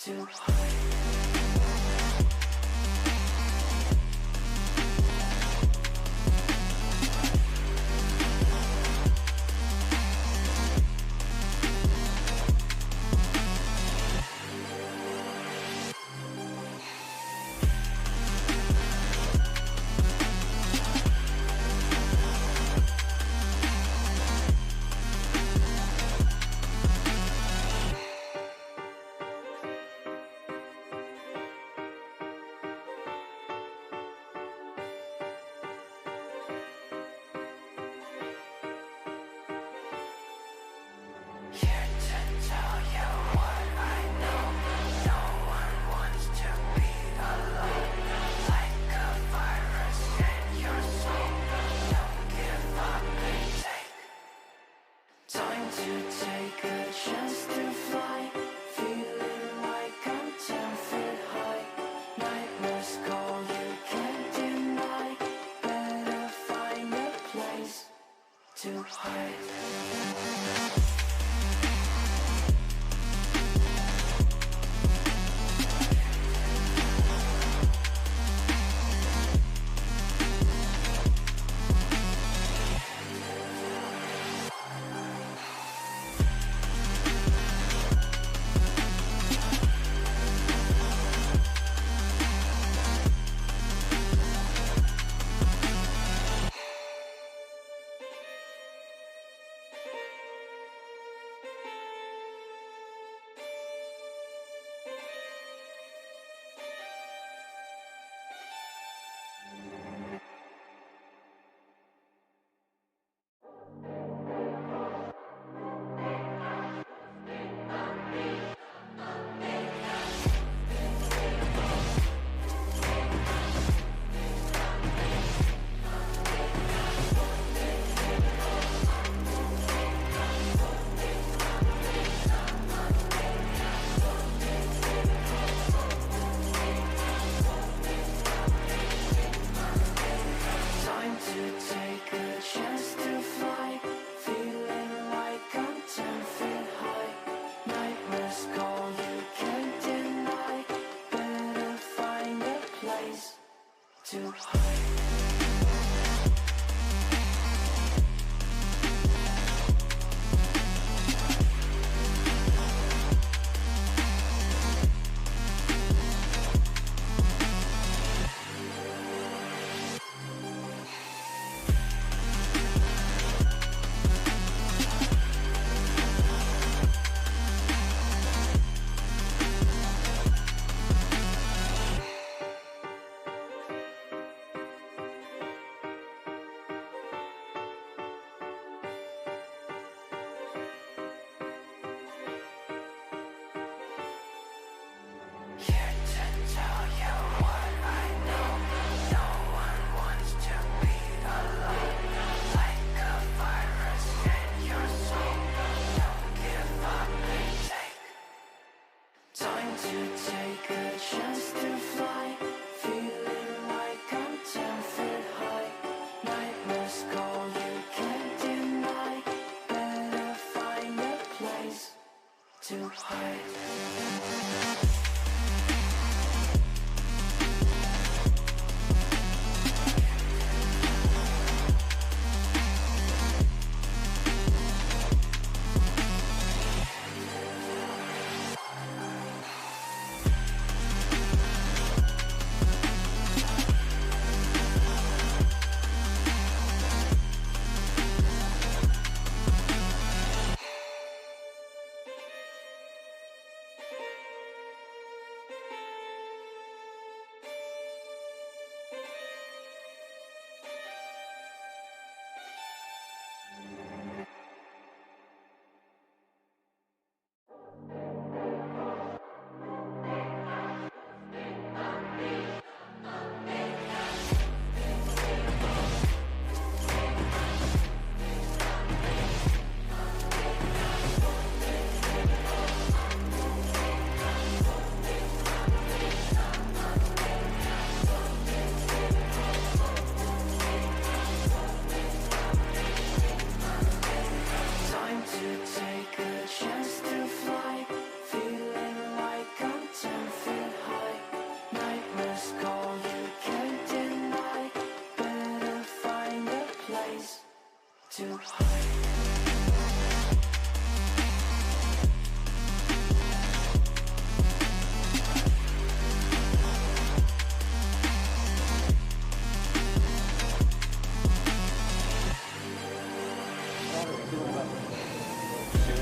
to hide.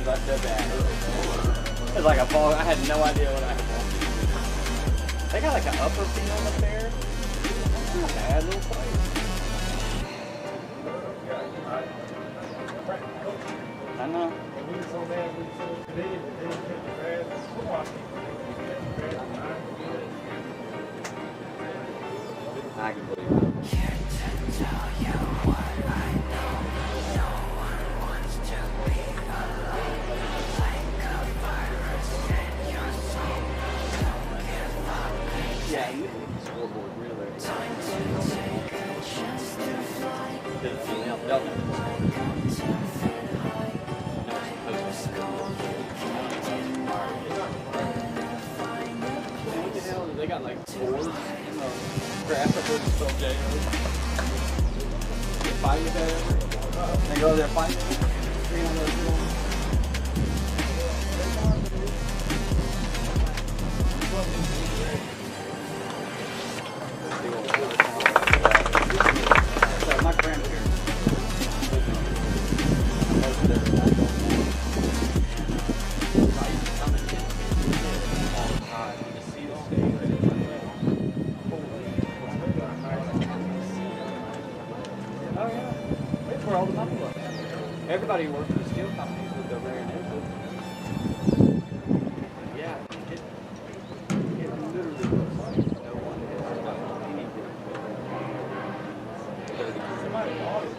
as I said that. It was like a ball. I had no idea what I had. They got like an upper field up there. It's not a bad little place. I know. I can believe it. Yeah, you can the scoreboard really. They got like boards in the grass up there to spell J. They fight with that ever? They go over there fighting? Three on those people? So my grandparents all the money was. Everybody worked for the steel companies would go there and use it. Yeah, it literally looks like no one has anything. Somebody bought it.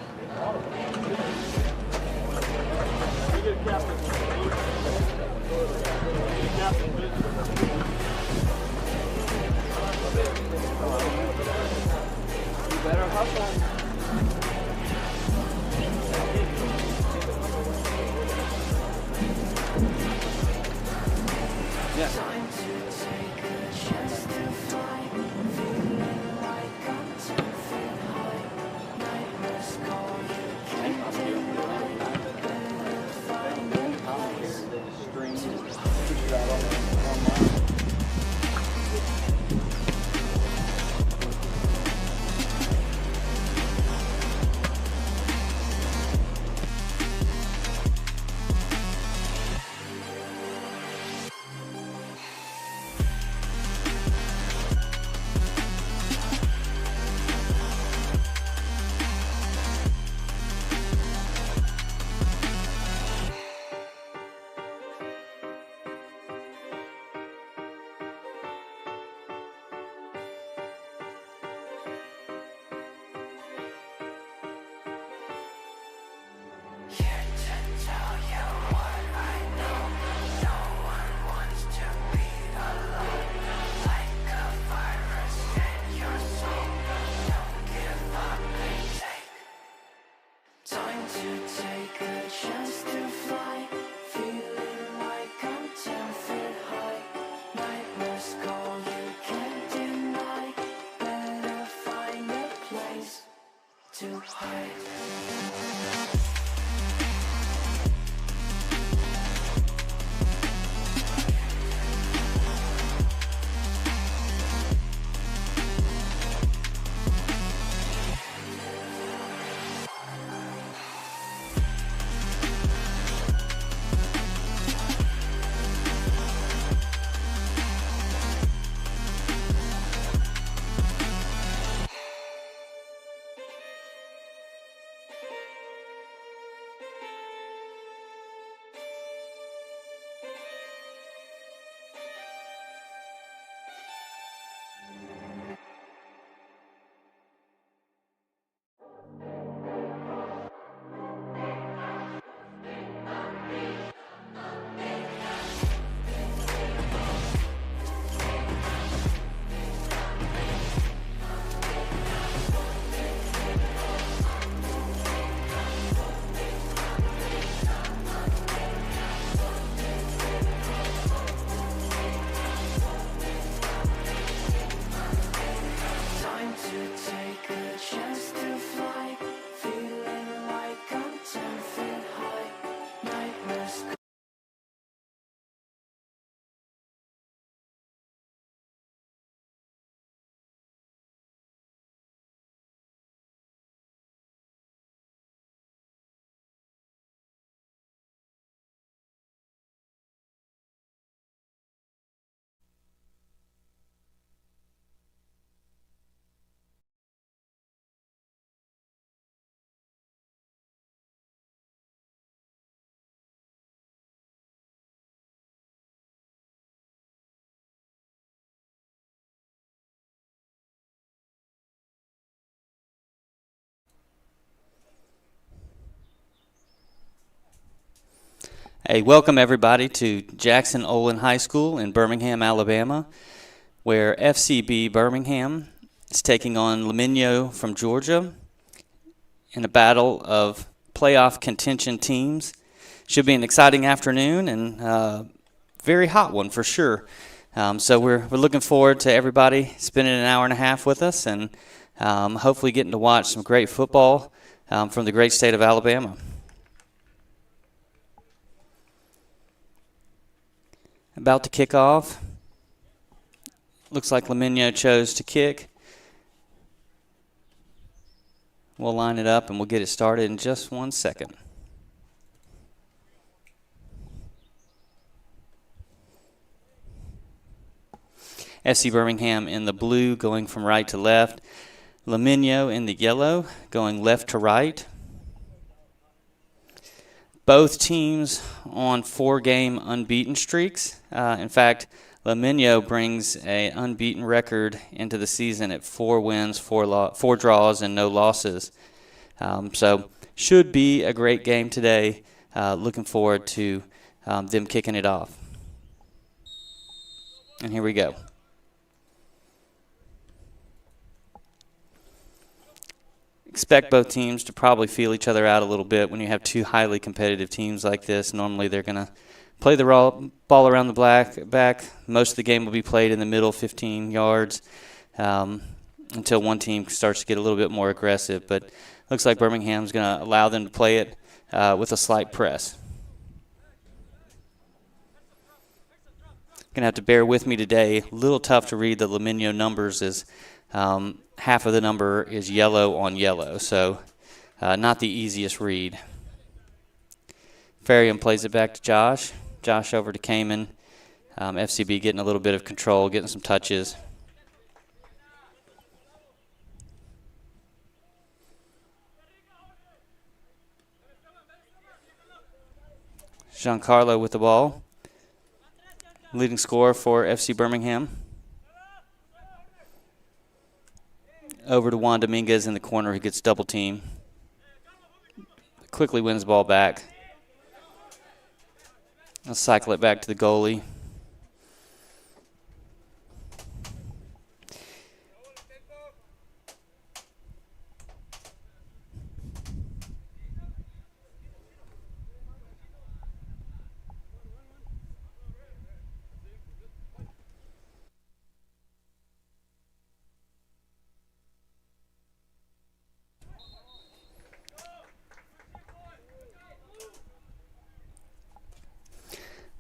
We get a captain. You better hustle. Hey, welcome everybody to Jackson-Olin High School in Birmingham, Alabama, where FCB Birmingham is taking on Limeno from Georgia in a battle of playoff contention teams. Should be an exciting afternoon and very hot one for sure. So we're looking forward to everybody spending an hour and a half with us and hopefully getting to watch some great football from the great state of Alabama. About to kick off. Looks like Limeno chose to kick. We'll line it up and we'll get it started in just 1 second. FC Birmingham in the blue going from right to left. Limeno in the yellow going left to right. Both teams on 4-game unbeaten streaks. In fact, Limeno brings an unbeaten record into the season at 4 wins, 4 draws, and no losses. So should be a great game today. Looking forward to them kicking it off. And here we go. Expect both teams to probably feel each other out a little bit when you have two highly competitive teams like this. Normally they're going to play the ball around the back. Most of the game will be played in the middle 15 yards until one team starts to get a little bit more aggressive. But looks like Birmingham's going to allow them to play it with a slight press. Going to have to bear with me today. A little tough to read the Limeno numbers as half of the number is yellow on yellow, so not the easiest read. Farium plays it back to Josh. Josh over to Kamen. FCB getting a little bit of control, getting some touches. Giancarlo with the ball. Leading scorer for FC Birmingham. Over to Juan Dominguez in the corner, who gets double team. Quickly wins the ball back. I'll cycle it back to the goalie.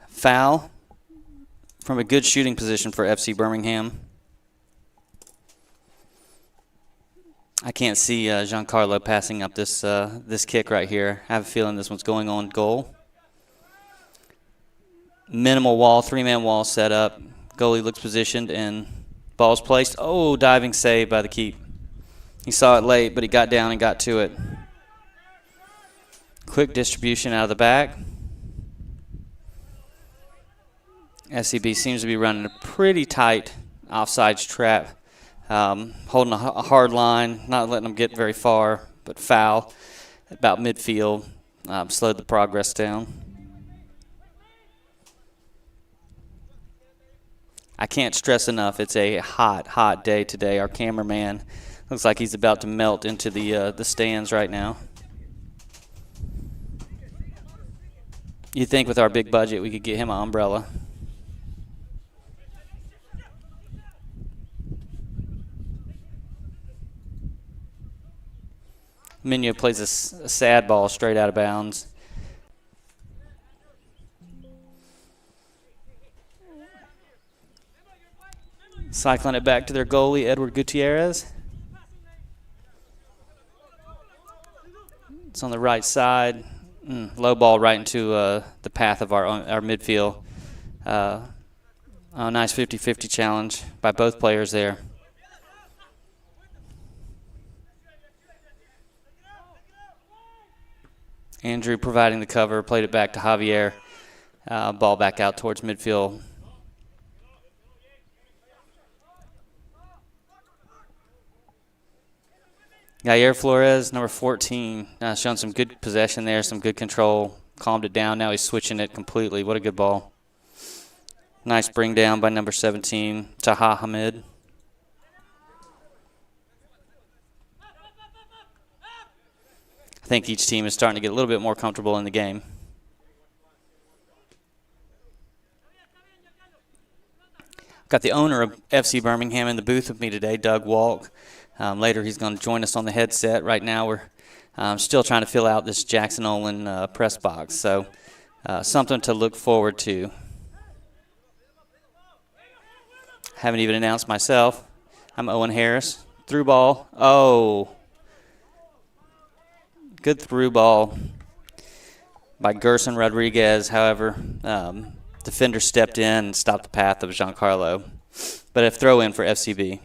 Foul from a good shooting position for FC Birmingham. I can't see Giancarlo passing up this kick right here. I have a feeling this one's going on goal. Minimal wall, 3-man wall set up. Goalie looks positioned and ball's placed. Oh, diving save by the keep. He saw it late, but he got down and got to it. Quick distribution out of the back. SCB seems to be running a pretty tight offsides trap, holding a hard line, not letting them get very far, but foul at about midfield, slowed the progress down. I can't stress enough, it's a hot, hot day today. Our cameraman looks like he's about to melt into the stands right now. You'd think with our big budget we could get him an umbrella. Limeno plays a sad ball straight out of bounds. Cycling it back to their goalie, Edward Gutierrez. It's on the right side. Low ball right into the path of our midfield. A nice 50-50 challenge by both players there. Andrew providing the cover, played it back to Javier. Ball back out towards midfield. Jair Flores, number 14, showing some good possession there, some good control. calmed it down. Now he's switching it completely. What a good ball. Nice bring down by number 17, Taha Hamid. I think each team is starting to get a little bit more comfortable in the game. Got the owner of FC Birmingham in the booth with me today, Doug Walk. Later he's going to join us on the headset. Right now we're still trying to fill out this Jackson-Olin press box, so something to look forward to. Haven't even announced myself. I'm Owen Harris. Through ball. Oh. Good through ball by Gerson Rodriguez. However, defender stepped in and stopped the path of Giancarlo. But a throw in for FCB.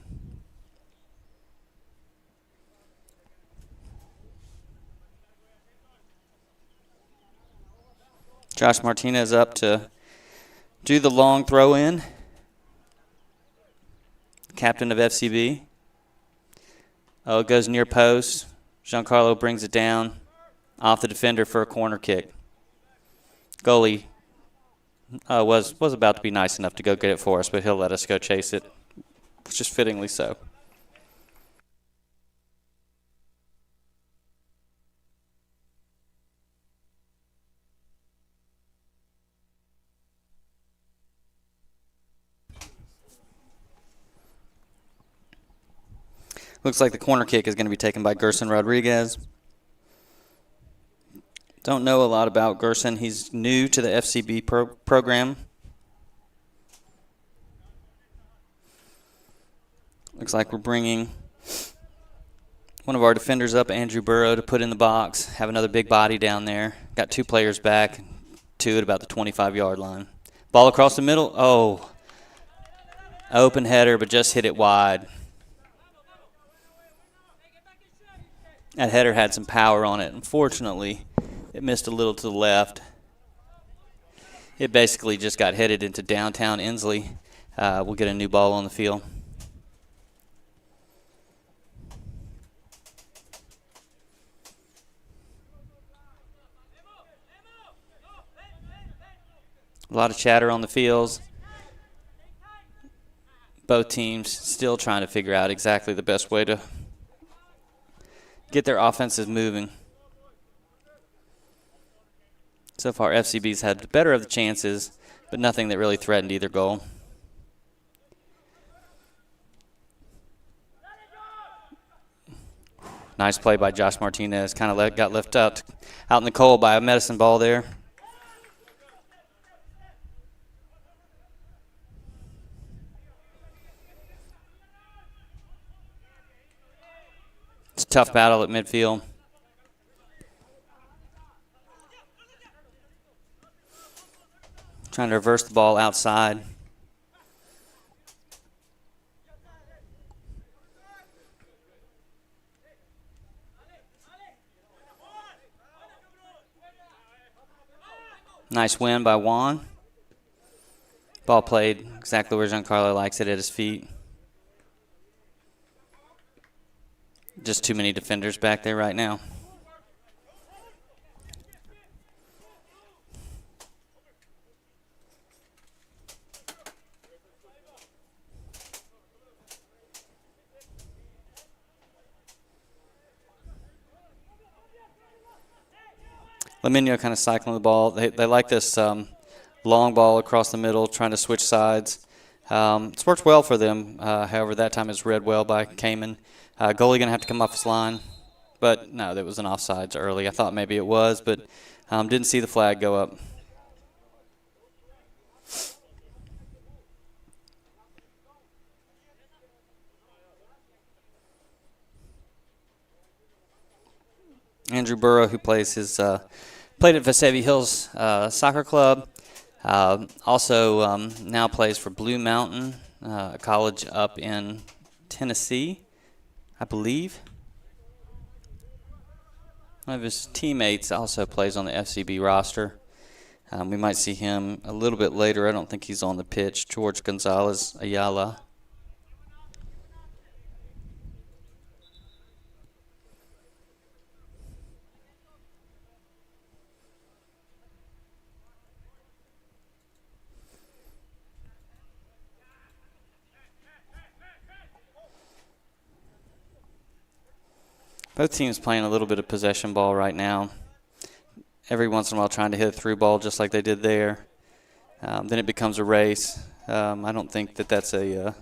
Josh Martinez up to do the long throw in. Captain of FCB. Oh, it goes near post. Giancarlo brings it down off the defender for a corner kick. Goalie was about to be nice enough to go get it for us, but he'll let us go chase it, which is fittingly so. Looks like the corner kick is going to be taken by Gerson Rodriguez. Don't know a lot about Gerson. He's new to the FCB program. Looks like we're bringing one of our defenders up, Andrew Burrow, to put in the box. Have another big body down there. Got two players back, two at about the 25-yard line. Ball across the middle. Oh, open header, but just hit it wide. That header had some power on it. Unfortunately, it missed a little to the left. It basically just got headed into downtown Inslee. We'll get a new ball on the field. A lot of chatter on the fields. Both teams still trying to figure out exactly the best way to get their offenses moving. So far, FCB's had the better of the chances, but nothing that really threatened either goal. Nice play by Josh Martinez. Kind of got left out in the cold by a medicine ball there. It's a tough battle at midfield. Trying to reverse the ball outside. Nice win by Juan. Ball played exactly where Giancarlo likes it, at his feet. Just too many defenders back there right now. Limeno kind of cycling the ball. They like this long ball across the middle, trying to switch sides. It's worked well for them. However, that time it's read well by Kamen. Goalie going to have to come off his line. But, no, that was an offsides early. I thought maybe it was, but didn't see the flag go up. Andrew Burrow, who plays played at Vestavia Hills Soccer Club, also now plays for Blue Mountain, a college up in Tennessee, I believe. One of his teammates also plays on the FCB roster. We might see him a little bit later. I don't think he's on the pitch. George Gonzalez Ayala. Both teams playing a little bit of possession ball right now. Every once in a while trying to hit a through ball just like they did there. Then it becomes a race. I don't think that that's a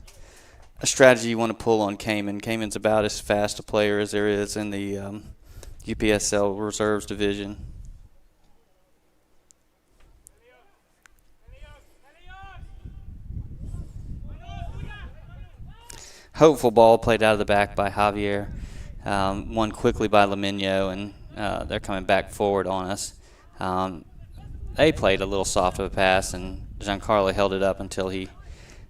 strategy you want to pull on Cayman. Cayman's about as fast a player as there is in the UPSL Reserves Division. Hopeful ball played out of the back by Javier. Won quickly by Limeno, and they're coming back forward on us. They played a little soft of a pass, and Giancarlo held it up until the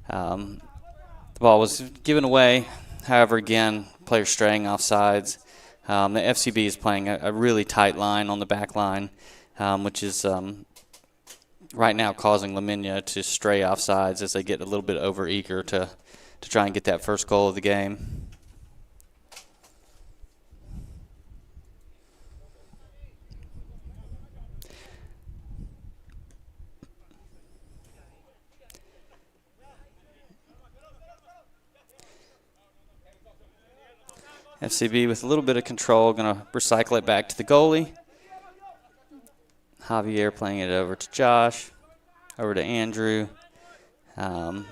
ball was given away. However, again, players straying off sides. The FCB is playing a really tight line on the back line, which is right now causing Limeno to stray off sides as they get a little bit over-eager to try and get that first goal of the game. FCB with a little bit of control, going to recycle it back to the goalie. Javier playing it over to Josh, over to Andrew. Flick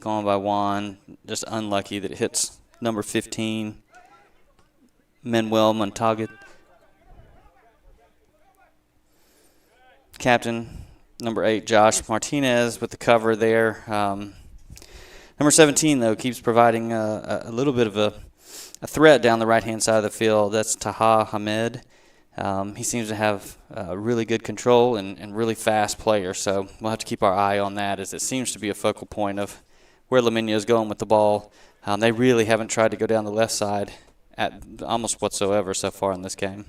on by Juan. Just unlucky that it hits number 15, Manuel Montague. Captain, number 8, Josh Martinez with the cover there. Number 17, though, keeps providing a little bit of a threat down the right-hand side of the field. That's Taha Hamed. He seems to have really good control and really fast player, so we'll have to keep our eye on that, as it seems to be a focal point of where Limeno is going with the ball. They really haven't tried to go down the left side at almost whatsoever so far in this game.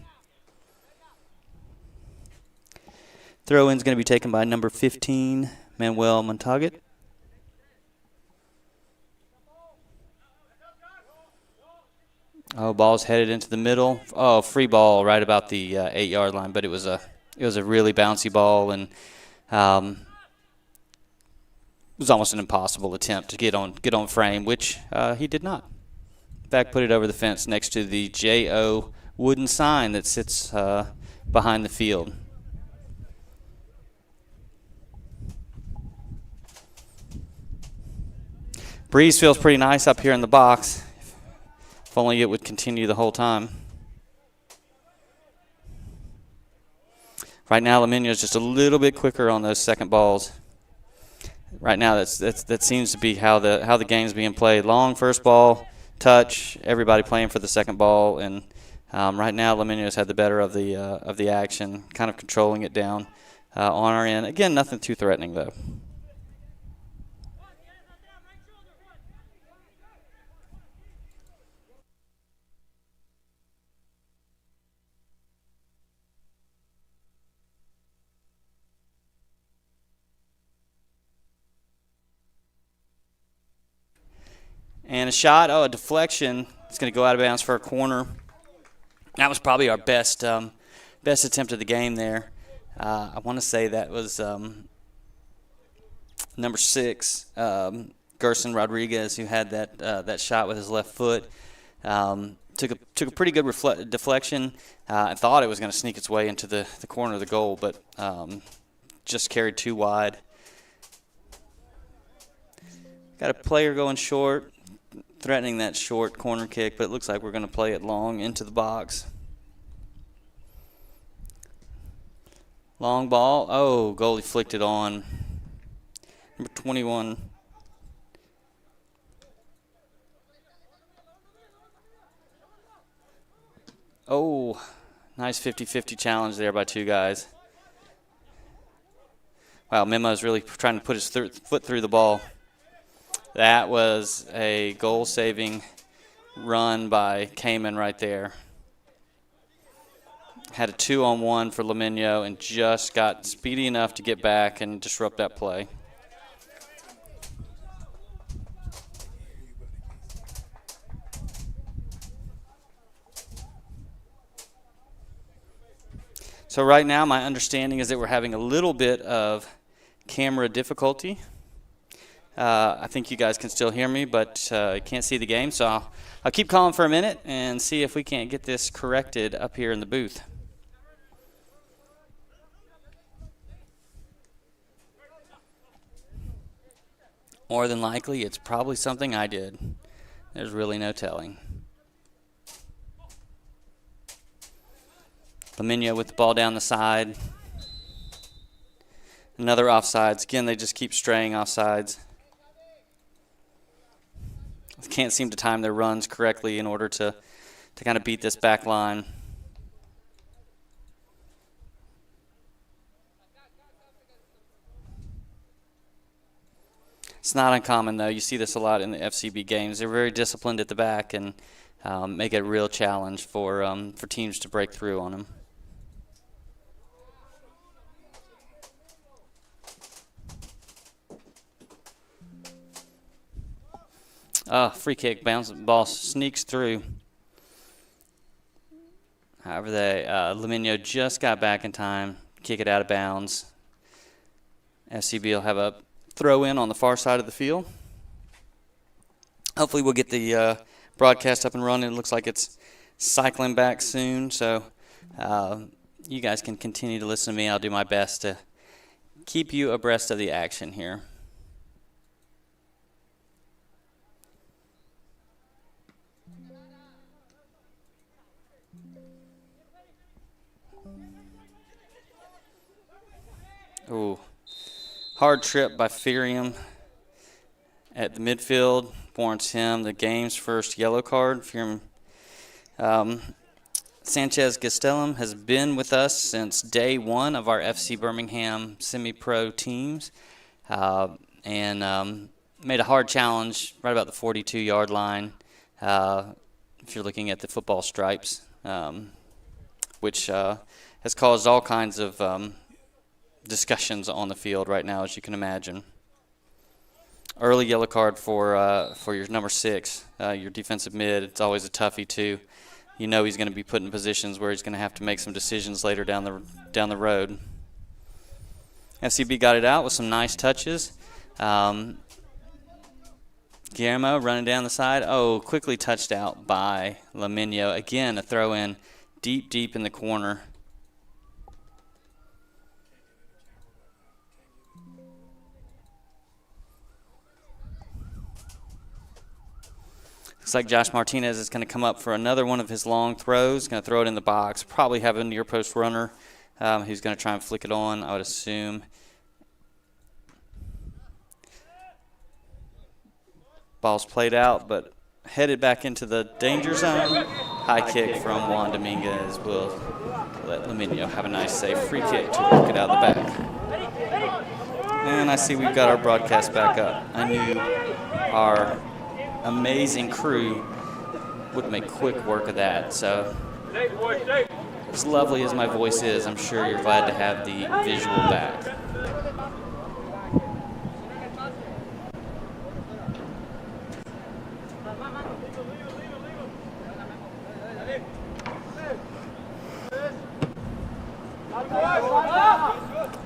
Throw-in is going to be taken by number 15, Manuel Montague. Ball's headed into the middle. Free ball right about the 8-yard line, but it was a really bouncy ball, and it was almost an impossible attempt to get on frame, which he did not. In fact, put it over the fence next to the J.O. wooden sign that sits behind the field. Breeze feels pretty nice up here in the box. If only it would continue the whole time. Right now, Limeno is just a little bit quicker on those second balls. Right now, that seems to be how the game's being played. Long first ball, touch, everybody playing for the second ball, and right now, Limeno's had the better of the action, kind of controlling it down on our end. Again, nothing too threatening though. And a shot, a deflection. It's going to go out of bounds for a corner. That was probably our best attempt of the game there. I want to say that was number 6, Gerson Rodriguez, who had that shot with his left foot. Took a pretty good deflection. I thought it was going to sneak its way into the corner of the goal, but just carried too wide. Got a player going short, threatening that short corner kick, but it looks like we're going to play it long into the box. Long ball. Goalie flicked it on. Number 21. Nice 50-50 challenge there by two guys. Wow, Memo's really trying to put his foot through the ball. That was a goal-saving run by Cayman right there. Had a 2-on-1 for Limeno and just got speedy enough to get back and disrupt that play. So right now my understanding is that we're having a little bit of camera difficulty. I think you guys can still hear me, but can't see the game, so I'll keep calling for a minute and see if we can't get this corrected up here in the booth. More than likely, it's probably something I did. There's really no telling. Limeno with the ball down the side. Another offsides. Again, they just keep straying offsides. Can't seem to time their runs correctly in order to kind of beat this back line. It's not uncommon, though. You see this a lot in the FCB games. They're very disciplined at the back and make it a real challenge for teams to break through on them. Free kick, bounce, ball sneaks through. However, Limeno just got back in time, kick it out of bounds. FCB will have a throw in on the far side of the field. Hopefully we'll get the broadcast up and running. It looks like it's cycling back soon, so you guys can continue to listen to me. I'll do my best to keep you abreast of the action here. Ooh, hard trip by Ferium at the midfield warrants him the game's first yellow card. Ferium Sanchez Gastelum has been with us since day one of our FC Birmingham semi-pro teams and made a hard challenge right about the 42-yard line if you're looking at the football stripes, which has caused all kinds of discussions on the field right now, as you can imagine. Early yellow card for your number 6, your defensive mid. It's always a toughie too. You know he's going to be put in positions where he's going to have to make some decisions later down the road. FCB got it out with some nice touches. Guillermo running down the side. Oh, quickly touched out by Limeno. Again, a throw in deep in the corner. Looks like Josh Martinez is going to come up for another one of his long throws. Going to throw it in the box. Probably have a near post runner who's going to try and flick it on, I would assume. Ball's played out, but headed back into the danger zone. High kick from Juan Dominguez will let Limeno have a nice safe free kick to work it out the back. And I see we've got our broadcast back up. I knew our amazing crew would make quick work of that. So as lovely as my voice is, I'm sure you're glad to have the visual back.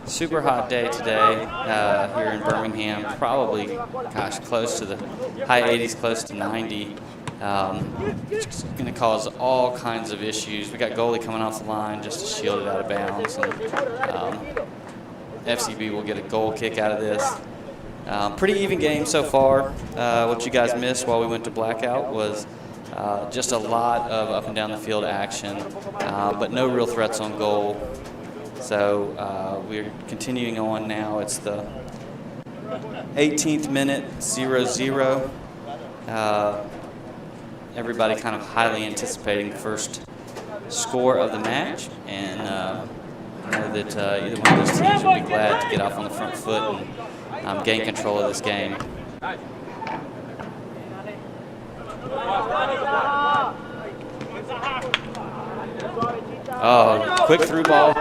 Super hot day today here in Birmingham. Probably, close to the high 80s, close to 90. It's going to cause all kinds of issues. We got goalie coming off the line just to shield it out of bounds. And FCB will get a goal kick out of this. Pretty even game so far. What you guys missed while we went to blackout was just a lot of up and down the field action, but no real threats on goal. So we're continuing on now. It's the 18th minute, 0-0. Everybody kind of highly anticipating the first score of the match, and I know that either one of those teams will be glad to get off on the front foot and gain control of this game. Oh, quick through ball.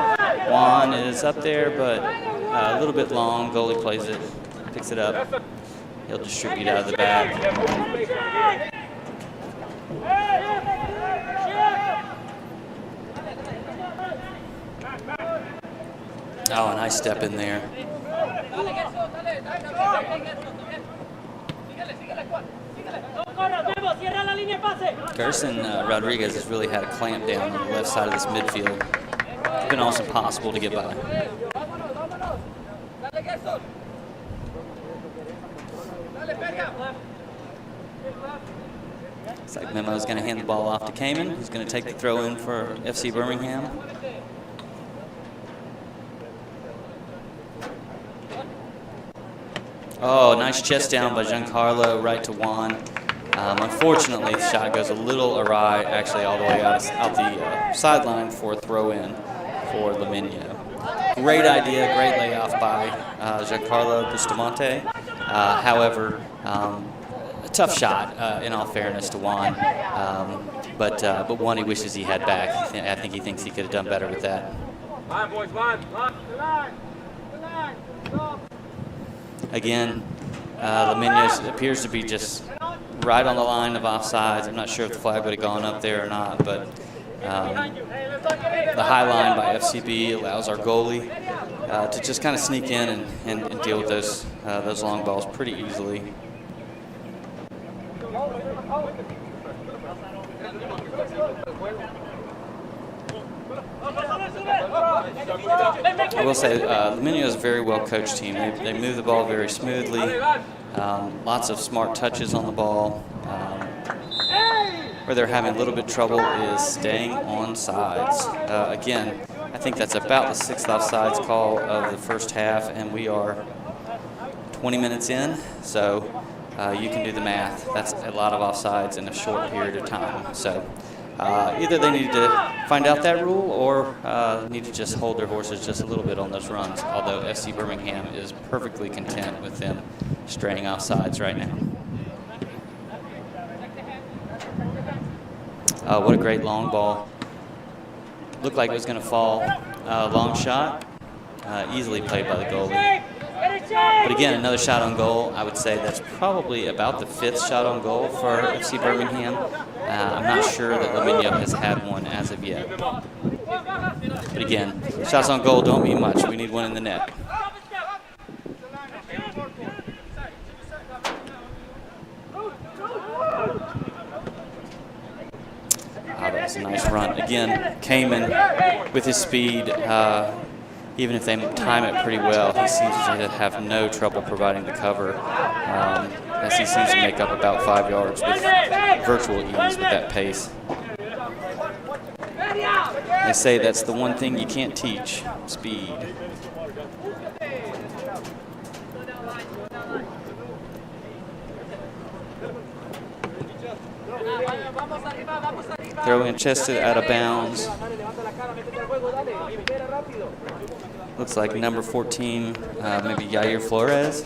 Juan is up there, but a little bit long. Goalie plays it, picks it up. He'll distribute out of the back. Oh, a nice step in there. Gerson Rodriguez has really had a clamp down on the left side of this midfield. It's been almost impossible to get by. Looks like Memo's going to hand the ball off to Kamen, who's going to take the throw in for FC Birmingham. Oh, nice chest down by Giancarlo, right to Juan. Unfortunately, the shot goes a little awry, actually all the way out the sideline for a throw in for Limeno. Great idea, great layoff by Giancarlo Bustamante. However, a tough shot, in all fairness to Juan, but one he wishes he had back. I think he thinks he could have done better with that. Again, Limeno appears to be just right on the line of offsides. I'm not sure if the flag would have gone up there or not, but the high line by FCB allows our goalie to just kind of sneak in and deal with those long balls pretty easily. I will say Limeno is a very well coached team. They move the ball very smoothly. Lots of smart touches on the ball. Where they're having a little bit trouble is staying on sides. Again, I think that's about the 6th offsides call of the first half, and we are 20 minutes in, so you can do the math. That's a lot of offsides in a short period of time. So either they need to find out that rule or need to just hold their horses just a little bit on those runs, although FC Birmingham is perfectly content with them straying offsides right now. What a great long ball. Looked like it was going to fall. Long shot, easily played by the goalie. But again, another shot on goal. I would say that's probably about the 5th shot on goal for FC Birmingham. I'm not sure that Limeno has had one as of yet. But again, shots on goal don't mean much. We need one in the net. That was a nice run. Again, Kamen with his speed, even if they time it pretty well, he seems to have no trouble providing the cover, as he seems to make up about 5 yards with virtual ease with that pace. They say that's the one thing you can't teach, speed. Throw in chested out of bounds. Looks like number 14, maybe Yair Flores.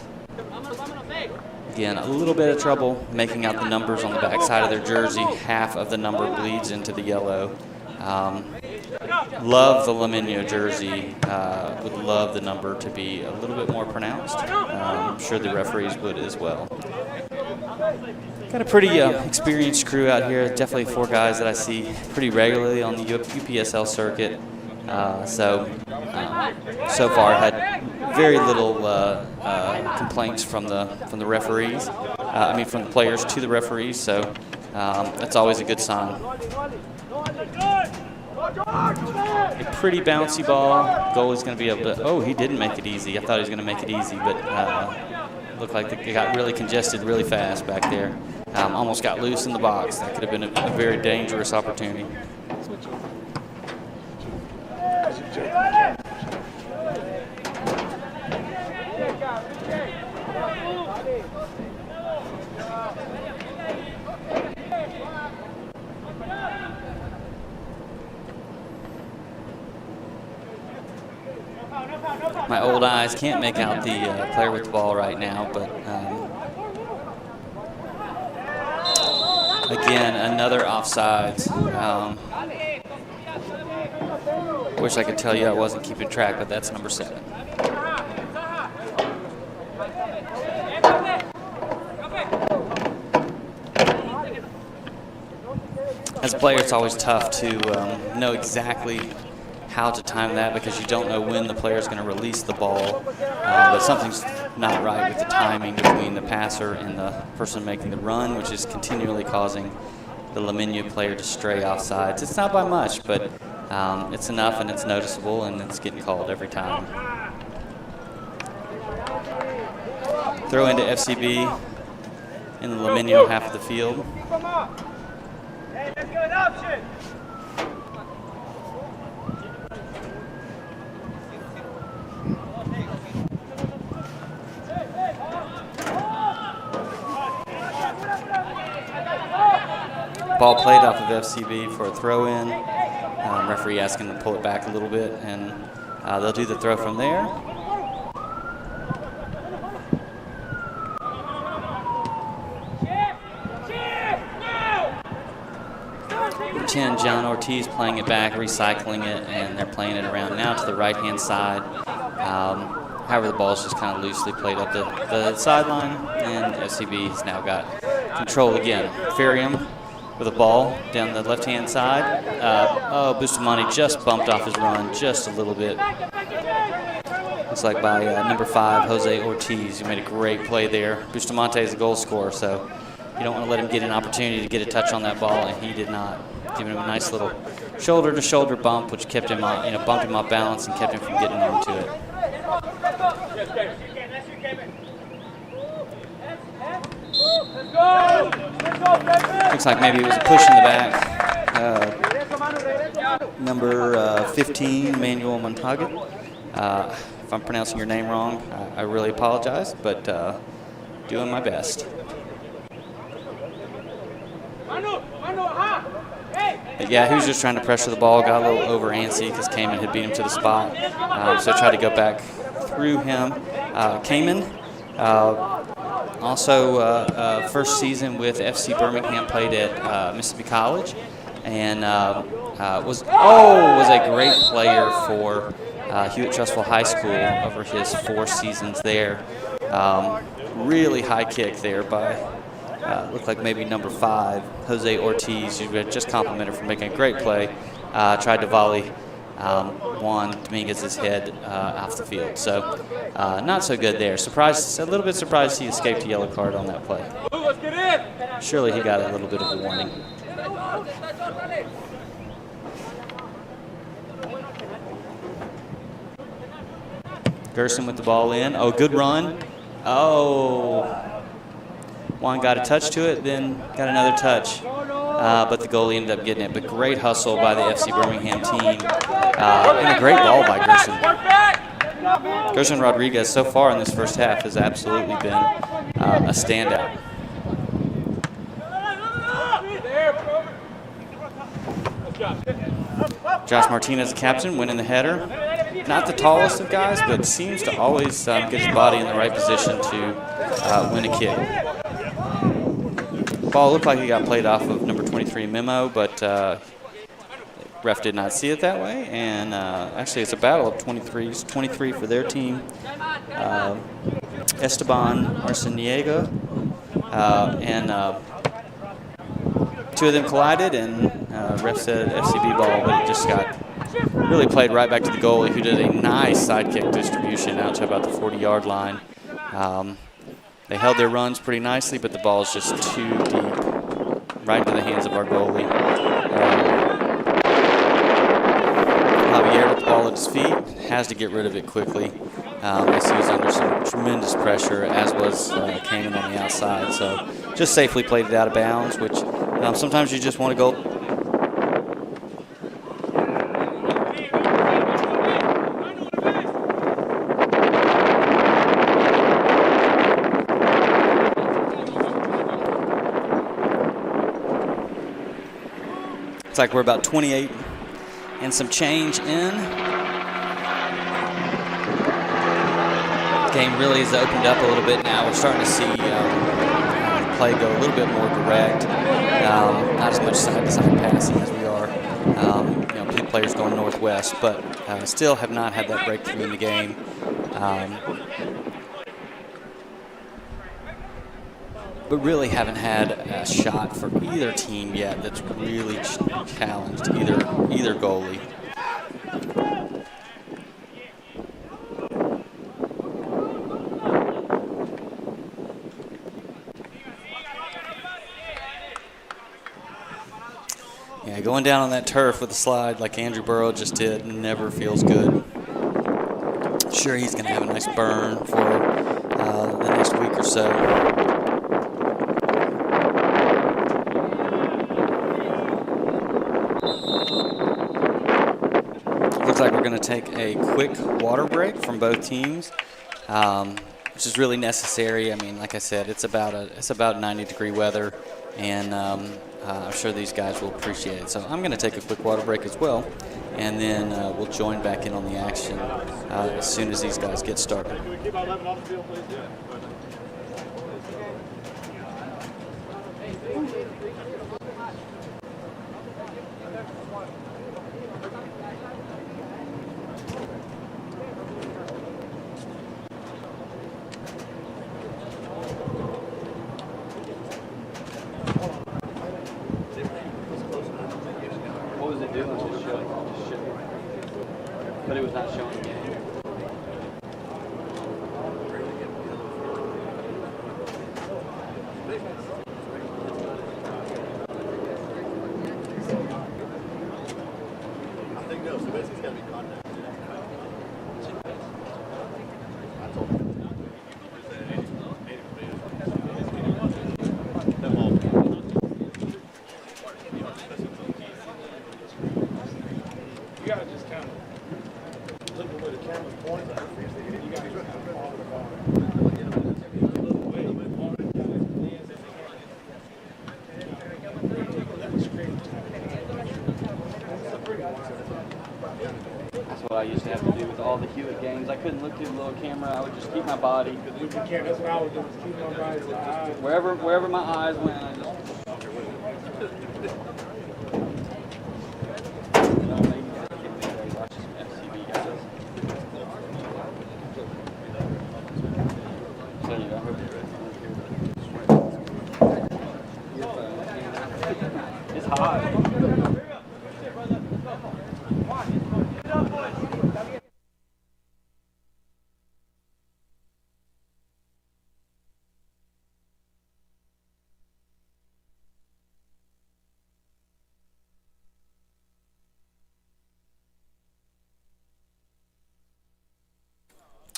Again, a little bit of trouble making out the numbers on the back side of their jersey. Half of the number bleeds into the yellow. Love the Limeno jersey. Would love the number to be a little bit more pronounced. I'm sure the referees would as well. Got a pretty experienced crew out here. Definitely 4 guys that I see pretty regularly on the UPSL circuit. So far had very little complaints from the referees. From the players to the referees. So that's always a good sign. A pretty bouncy ball. Goalie's going to be able to. Oh, he didn't make it easy. I thought he was going to make it easy, but looked like it got really congested really fast back there. Almost got loose in the box. That could have been a very dangerous opportunity. My old eyes can't make out the player with the ball right now, but again, another offsides. Wish I could tell you I wasn't keeping track, but that's number 7. As a player, it's always tough to know exactly how to time that because you don't know when the player is going to release the ball. But something's not right with the timing between the passer and the person making the run, which is continually causing the Limeno player to stray off sides. It's not by much, but it's enough and it's noticeable, and it's getting called every time. Throw into FCB in the Limeno half of the field. Ball played off of FCB for a throw-in. Referee asking to pull it back a little bit, and they'll do the throw from there. Number 10, John Ortiz playing it back, recycling it, and they're playing it around now to the right-hand side. However, the ball's just kind of loosely played up the sideline, and FCB has now got control again. Ferium with a ball down the left-hand side. Bustamante just bumped off his run just a little bit. Looks like by number 5, Jose Ortiz, who made a great play there. Bustamante is a goal scorer, so you don't want to let him get an opportunity to get a touch on that ball, and he did not. Giving him a nice little shoulder-to-shoulder bump, which kept him off, bumped him off balance and kept him from getting onto it. Looks like maybe it was a push in the back. Number 15, Manuel Montague. If I'm pronouncing your name wrong, I really apologize, but doing my best. But yeah, he was just trying to pressure the ball, got a little over antsy because Kamen had beat him to the spot. So tried to go back through him. Kamen, also first season with FC Birmingham, played at Mississippi College, and was a great player for Hewitt-Trussville High School over his 4 seasons there. Really high kick there by looked like maybe number 5, Jose Ortiz, who had just complimented for making a great play. Tried to volley Juan Dominguez's head off the field. So not so good there. Surprised, a little bit surprised he escaped a yellow card on that play. Surely he got a little bit of a warning. Gerson with the ball in. Oh, good run. Oh. Juan got a touch to it, then got another touch. But the goalie ended up getting it. But great hustle by the FC Birmingham team. And a great ball by Gerson. Gerson Rodriguez so far in this first half has absolutely been a standout. Josh Martinez, the captain, winning the header. Not the tallest of guys, but seems to always get his body in the right position to win a kick. Ball looked like he got played off of number 23, Memo, but ref did not see it that way. And actually, it's a battle of 23s. 23 for their team. Esteban Arciniega and 2 of them collided, and ref said FCB ball, but it just got really played right back to the goalie, who did a nice sidekick distribution out to about the 40-yard line. They held their runs pretty nicely, but the ball is just too deep, right into the hands of our goalie. Javier with the ball at his feet, has to get rid of it quickly. As he was under some tremendous pressure, as was Kamen on the outside. So just safely played it out of bounds, which sometimes you just want to go. Looks like we're about 28 and some change in. The game really has opened up a little bit now. We're starting to see play go a little bit more direct. Not as much side-to-side passing as we are. Players going northwest, but still have not had that breakthrough in the game. But really haven't had a shot for either team yet that's really challenged either goalie. going down on that turf with a slide like Andrew Burrow just did never feels good. Sure, he's going to have a nice burn for the next week or so. Looks like we're going to take a quick water break from both teams, which is really necessary. I mean, like I said, it's about 90-degree weather, and I'm sure these guys will appreciate it. So I'm going to take a quick water break as well, and then we'll join back in on the action as soon as these guys get started. Can we keep our 11 on the field, please? Yeah. What was it doing? Just showing. But it was not showing again. I think no, so basically it's got to be contact. I told him. You got to just kind of look at where the camera's pointing. You got to just kind of follow the ball. That's what I used to have to do with all the Hewitt games. I couldn't look through the little camera. I would just keep my body. That's what I would do, is keep my body with the eyes. Wherever my eyes went, I just. It's hot.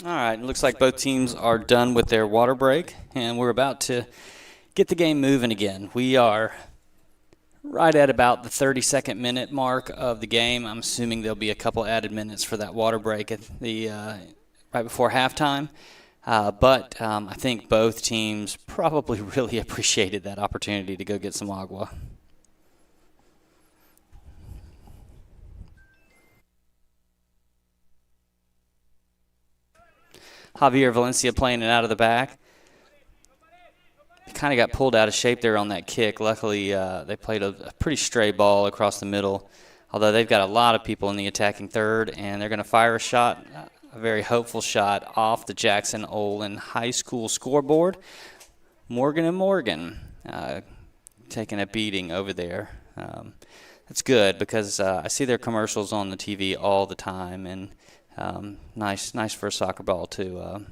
All right, it looks like both teams are done with their water break, and we're about to get the game moving again. We are right at about the 32nd minute mark of the game. I'm assuming there'll be a couple added minutes for that water break at the right before halftime. But I think both teams probably really appreciated that opportunity to go get some agua. Javier Valencia playing it out of the back. Kind of got pulled out of shape there on that kick. Luckily, they played a pretty stray ball across the middle, although they've got a lot of people in the attacking third, and they're going to fire a shot, a very hopeful shot off the Jackson-Olin High School scoreboard. Morgan and Morgan taking a beating over there. That's good because I see their commercials on the TV all the time, and nice for a soccer ball to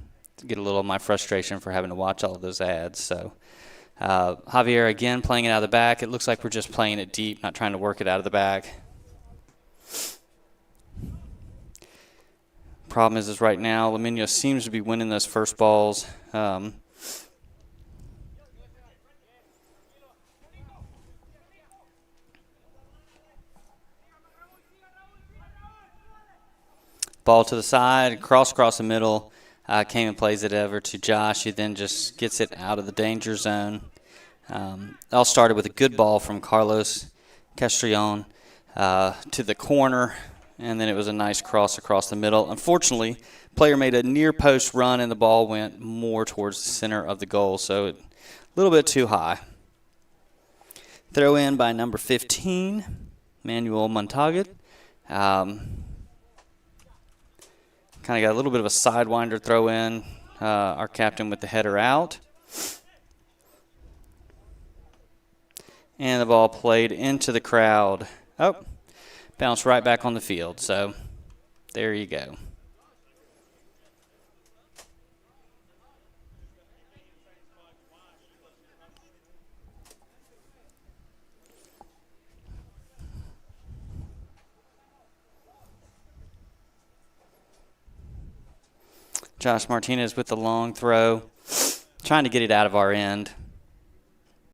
get a little of my frustration for having to watch all of those ads. So Javier again playing it out of the back. It looks like we're just playing it deep, not trying to work it out of the back. Problem is right now Limeno seems to be winning those first balls. Ball to the side, across the middle. Came and plays it over to Josh, who then just gets it out of the danger zone. It all started with a good ball from Carlos Castrillon to the corner, and then it was a nice cross across the middle. Unfortunately, player made a near post run, and the ball went more towards the center of the goal, so a little bit too high. Throw in by number 15, Manuel Montagut. Kind of got a little bit of a sidewinder throw in. Our captain with the header out. And the ball played into the crowd. Oh, bounced right back on the field. So there you go. Josh Martinez with the long throw, trying to get it out of our end.